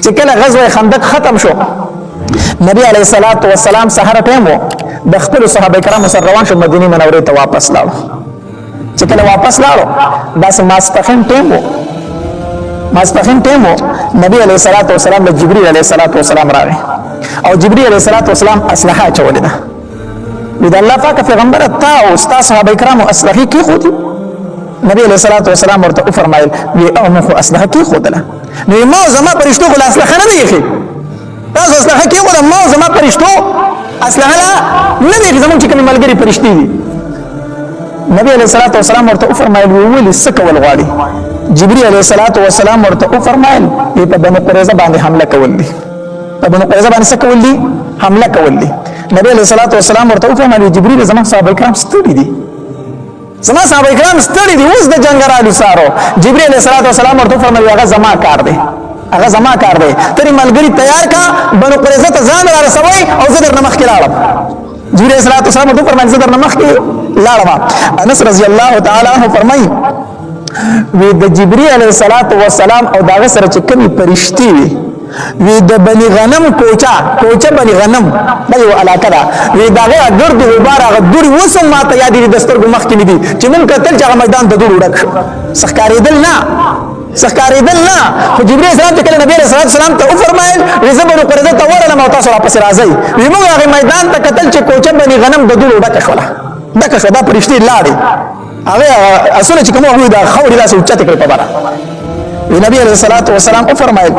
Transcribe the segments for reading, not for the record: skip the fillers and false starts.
چې کله غزوه خندق ختم شو نبی علیه الصلاۃ والسلام سحر ټیم وو د خپل صحابه کرامو سره روان شو مدینه منورې ته واپس لاړو چې کله واپس لاړو داسې ماسپښین ټیم وو ماسپښین ټیم وو نبی علیه الصلاۃ والسلام له جبرئیل علیه الصلاۃ والسلام راغی او جبرئیل علیه الصلاۃ والسلام اسلحه چولې ده د الله پاک پیغمبر تا او استاد صحابه کرامو اسلحه کې خو دي نبی علیہ الصلوۃ والسلام ورته فرمایل وی او مخ اسلحه کی خودله نو ما زما پرشتو خو اسلحه نه دی تاسو اسلحه کی خو ما زما پرشتو اسلحه نه دی زمون چې کوم ملګری پرشتي دي نبی علیہ الصلوۃ والسلام ورته فرمایل وی سکول غواړي جبرئیل علیہ الصلوۃ والسلام ورته فرمایل په بنو قریظه باندې حمله کول دي په بنو قریظه باندې سکول دي حمله کول دي نبی علیہ الصلوۃ والسلام ورته فرمایل جبرئیل زما صحابه کرام ستړي دي زما صحابه کرام ستړي دي اوس د جنگ رالو سارو جبرئیل علیہ الصلوۃ والسلام ورته فرمایي هغه زما کار دی هغه زما کار دی ترې ملګری تیار کا بنو قریظه ته ځان را رسوي او زه درنه مخکې لاړم جبرئیل علیہ الصلوۃ والسلام ورته فرمایي زه درنه مخکې لاړم انس رضی الله تعالی عنہ فرمایي وی د جبرئیل علیہ الصلوۃ والسلام او داغه سره چې کومي پرشتي وي وی د بنی غنم کوچه بنی غنم دا یو علاقه ده وی داغه ګرد غبار هغه دوری وسم ماته یاد دي د سترګو مخ کې ندي چې مونږ کتل چې میدان د دوړ وډک سخکاریدل نه خو جبرئیل السلام ته کله نبی رسول الله سلام ته فرمایل رزبن قرزه ته ورنه او تاسو واپس راځي وی موږ هغه میدان ته کتل چې کوچه بنی غنم د دوړ وډک شوله دغه شو دا پرشتي لاړې هغه اصل چې کومه وې دا خوري داسې اوچته کړې په بارا نبی علیہ الصلوۃ والسلام فرمایل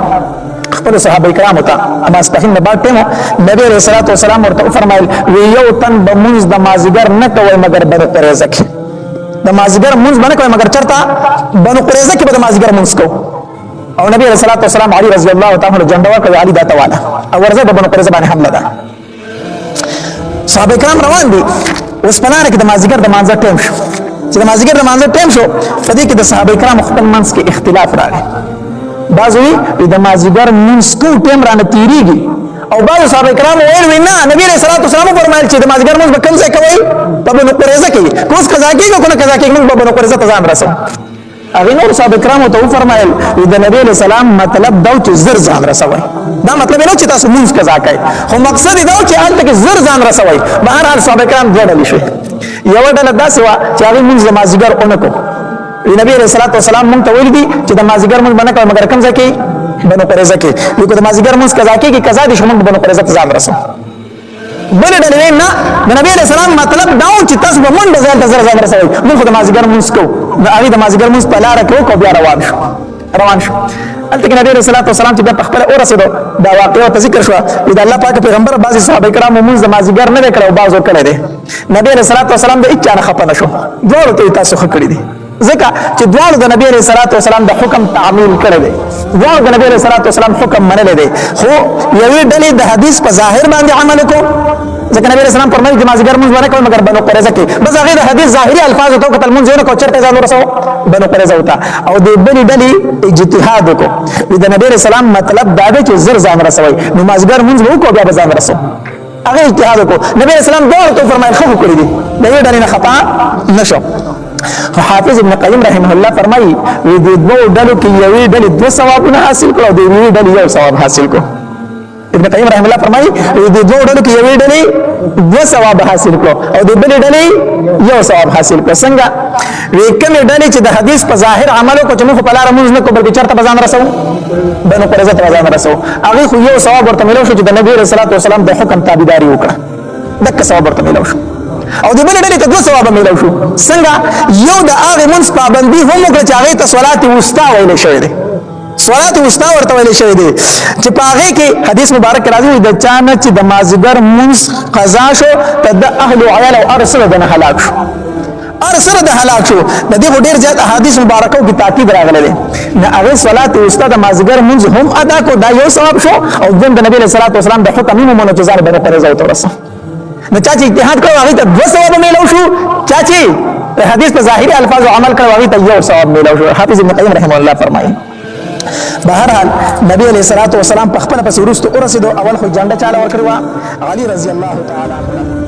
خپل صحابه کرامو ته اما سپخین نه بعد ټیمو نبی علیہ الصلوۃ والسلام ورته فرمایل وی یو تن به موږ د مازیګر نه کوي مگر بنو قریظه کې د مازیګر موږ باندې کوي مگر چرته بنو قریظه کې به د مازیګر موږ کو او نبی علیہ الصلوۃ والسلام علی رضی الله تعالی عنہ جنډه ورکړي علی دا تواله او ورزه د بنو قریظه باندې حمله ده صحابه کرام روان دي اوس پناره کې د مازیګر د مانځه ټیم شو چې د مازیګر د مانځه ټیم شو په دې کې د صحابه کرام خپل منځ کې اختلاف راغی بعضوی د مازیګر منځ کو ټیم رانه تیریږي او بعض صحابه کرام ویل وینا نبی رسول الله صلی الله علیه وسلم فرمایل چې د مازیګر منځ به کوم ځای کوي په بنو قریظه کې کوس قضا کېږي کو نه قضا کېږي موږ په بنو قریظه ته ځان رسو هغه نور صحابه کرام ته فرمایل د نبی رسول الله مطلب دا چې زر ځان رسوي دا مطلب نه چې تاسو منځ قضا کوي خو مقصد دا چې انت کې زر ځان رسوي بهر حال صحابه کرام جوړل شي یو ډله داسې وا چې هغه منځ د مازیګر اونکو نبی رسول الله صلی الله علیه وسلم ته ویل دي چې د مازیګر موږ باندې کوي مگر کوم ځای کې بنو قریظه کې یو د مازیګر موږ قضا کې قضا دي شوم بنو قریظه ته ځان رسو بل ډلې نه د نبی رسول الله مطلب دا و چې تاسو به منډه ځان رسوي موږ د مازیګر موږ کو دا هغه د مازیګر موږ په لار کې کو بیا روان شو البته نبی رسول الله صلی الله علیه وسلم چې په خپل اورسېدو دا واقعه ته ذکر شو د الله پاک پیغمبر بعضی صحابه کرام موږ د مازیګر نه کړو بعضو کړی دي نبی رسول الله صلی الله علیه وسلم د اچا نه خپه نشو دوړو ته تاسو خکړی دي ځکه چې دوړو د نبی رسول الله صلی الله علیه وسلم د حکم تعمیل کړی دي دوړو د نبی رسول الله صلی الله علیه وسلم حکم منل دي خو یوې ډلې د حدیث په ظاهر باندې عمل کو ځکه نبی رسول الله فرمایي چې مازیګر موږ باندې کوي مگر بنو قریظه کې بس هغه د حدیث ظاهري الفاظ ته کتل موږ نه کو چرته ځانو رسو بنو قریظه وتا او د بلې ډلې اجتهاد کو د نبی رسول الله مطلب دا دی چې زر ځان رسوي نو مازیګر موږ وو کو بیا ځان رسو هغه اجتهاد کو نبی رسول الله دوه ته فرمایي خو کړی دي د دې ډلې نه خطا نشو حافظ ابن قیم رحمه الله فرمایي د دوه ډلو کې یوې ډلې دوه ثوابونه حاصل کړو د یوې ډلې یو ثواب حاصل کړو ابن قیم رحمه الله فرمایي د دوه ډلو کې یوې ډلې دوه ثواب حاصل کړو او د بلې ډلې یو ثواب حاصل کړو څنګه کومې ډلې چې د حدیث په ظاهر عمل کو چې موږ په لار موږ نه کو بلکې چرته بزان رسو بنو قریظه ته بزان رسو هغه خو یو ثواب ورته ملو شو چې د نبی رسول الله صلی الله علیه وسلم د حکم تابعداري وکړه دغه ثواب ورته ملو شو او د بلې ډلې ته دوه ثواب ملو شو څنګه یو د هغه منځ پابندي هم وکړه چې هغه ته صلات وسطا ویل شوی دی صلات وسطا ورته ویل شوی دی چې په هغه کې حدیث مبارک راځي د چانه چې د مازیګر منځ قضا شو ته د اهل او عیال او ارسل د هلاک شو ارسل د هلاک شو د دې ډېر زیات احادیث مبارکو کې تاکید راغلي دي نه هغه صلات وسطا د مازیګر منځ هم ادا کو دا یو ثواب شو او د نبی صلی الله علیه وسلم د حکم موږ ته ځان بنو قریظه ته ورسو نو چا چې اجتهاد کړو هغه ته دوه ثواب ملو شو چا چې حدیث په ظاهري الفاظ او عمل کړو هغه ته یو ثواب ملو شو حافظ ابن قیم رحمه الله فرمایي بهر حال نبی علیہ الصلوۃ والسلام په خپل پس ورستو ورسېدو اول خو جنډه چاله وکړه علي رضی الله تعالی عنہ